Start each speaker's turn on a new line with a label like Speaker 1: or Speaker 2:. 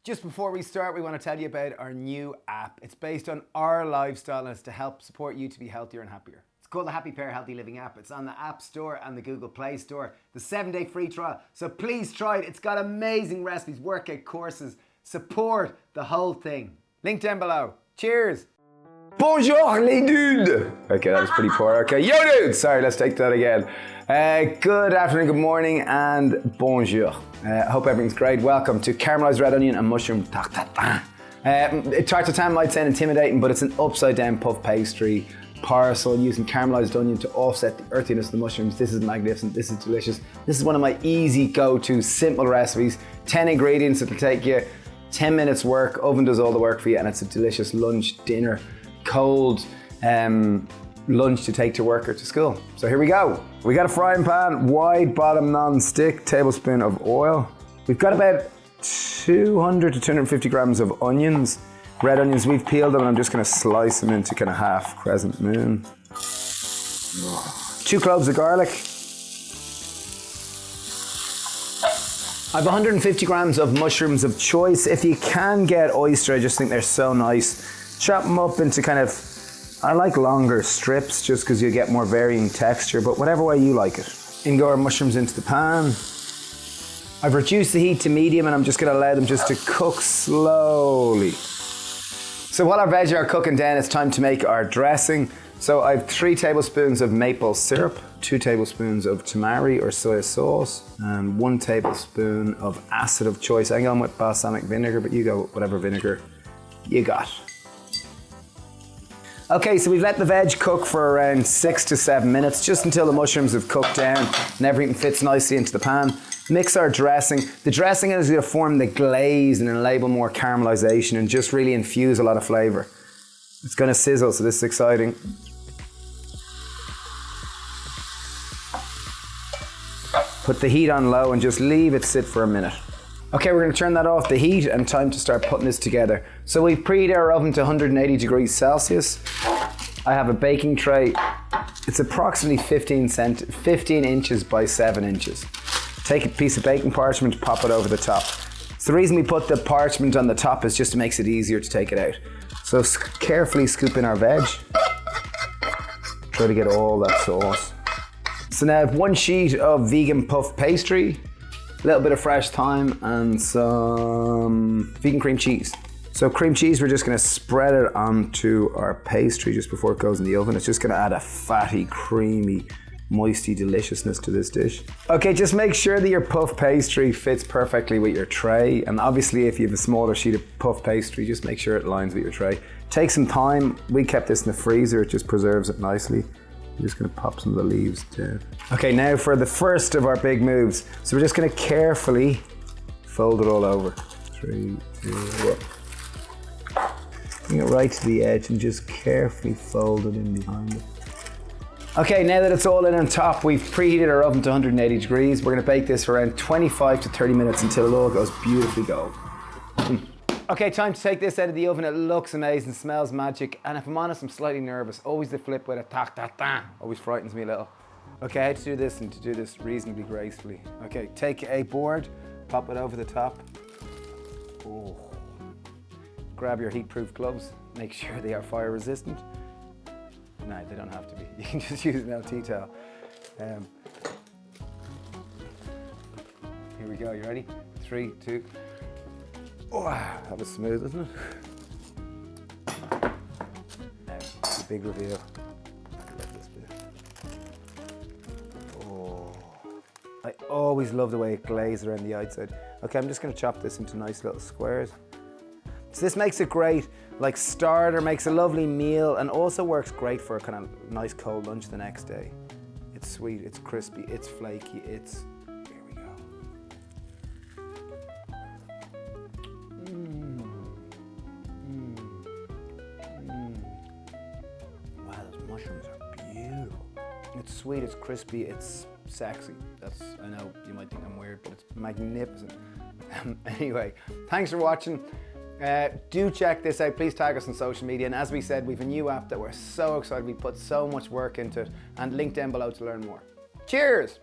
Speaker 1: Just before we start, we want to tell you about our new app. It's based on our lifestyle and it's to help support you to be healthier and happier. It's called the Happy Pear Healthy Living app. It's on the App Store and the Google Play Store. The 7-day free trial. So please try it. It's got amazing recipes, workout courses. Support the whole thing. Link down below. Cheers.
Speaker 2: Bonjour les dudes! Okay, that was pretty poor. Okay, yo dudes! Sorry, let's take that again. Good afternoon, good morning, and bonjour. I hope everything's great. Welcome to Caramelized red onion and mushroom tarte tatin. Tarte tatin might sound intimidating, but it's an upside down puff pastry parcel using caramelized onion to offset the earthiness of the mushrooms. This is magnificent, this is delicious. This is one of my easy go-to simple recipes. 10 ingredients, it'll take you 10 minutes work, oven does all the work for you, and it's a delicious lunch, dinner, cold lunch to take to work or to school. So here we go. We got a frying pan, wide bottom non-stick, tablespoon of oil. We've got about 200 to 250 grams of onions. Red onions, we've peeled them and I'm just gonna slice them into kind of half crescent moon. 2 cloves of garlic. I have 150 grams of mushrooms of choice. If you can get oyster, I just think they're so nice. Chop them up into kind of, I like longer strips just because you get more varying texture, but whatever way you like it. In go our mushrooms into the pan. I've reduced the heat to medium and I'm just going to allow them just to cook slowly. So while our veg are cooking down, it's time to make our dressing. So I have 3 tablespoons of maple syrup, 2 tablespoons of tamari or soy sauce, and 1 tablespoon of acid of choice. I'm going with balsamic vinegar, but you go with whatever vinegar you got. Okay, so we've let the veg cook for around 6 to 7 minutes, just until the mushrooms have cooked down and everything fits nicely into the pan. Mix our dressing. The dressing is going to form the glaze and enable more caramelization and just really infuse a lot of flavor. It's going to sizzle, so this is exciting. Put the heat on low and just leave it sit for a minute. Okay, we're going to turn that off the heat and time to start putting this together. So we've preheated our oven to 180 degrees Celsius. I have a baking tray. It's approximately 15 inches by 7 inches. Take a piece of baking parchment, pop it over the top. So the reason we put the parchment on the top is just to make it easier to take it out. So carefully scoop in our veg. Try to get all that sauce. So now I have 1 sheet of vegan puff pastry, a little bit of fresh thyme and some vegan cream cheese. So cream cheese, we're just gonna spread it onto our pastry just before it goes in the oven. It's just gonna add a fatty, creamy, moisty deliciousness to this dish. Okay, just make sure that your puff pastry fits perfectly with your tray. And obviously if you have a smaller sheet of puff pastry, just make sure it aligns with your tray. Take some time. We kept this in the freezer. It just preserves it nicely. I'm just gonna pop some of the leaves down. Okay, now for the first of our big moves. So we're just gonna carefully fold it all over. 3, 2, 1. Bring it right to the edge and just carefully fold it in behind it. Okay, now that it's all in on top, we've preheated our oven to 180 degrees. We're gonna bake this for around 25 to 30 minutes until it all goes beautifully gold. Okay, time to take this out of the oven. It looks amazing, smells magic, and if I'm honest, I'm slightly nervous. Always the flip with a tarte tatin always frightens me a little. Okay, how to do this and to do this reasonably gracefully. Okay, take a board, pop it over the top. Oh. Grab your heat-proof gloves. Make sure they are fire resistant. No, they don't have to be. You can just use an LT towel. Here we go, you ready? 3, 2. Oh, that was smooth, isn't it? Now, it's a big reveal. I love this bit. Oh, I always love the way it glazes around the outside. Okay, I'm just gonna chop this into nice little squares. So this makes it great, like starter, makes a lovely meal, and also works great for a kind of nice cold lunch the next day. It's sweet, it's crispy, it's flaky, it's, here we go. Wow, those mushrooms are beautiful. It's sweet, it's crispy, it's sexy. I know you might think I'm weird, but it's magnificent. Anyway, thanks for watching. Do check this out. Please tag us on social media. And as we said, we've a new app that we're so excited. We put so much work into it, and link down below to learn more. Cheers!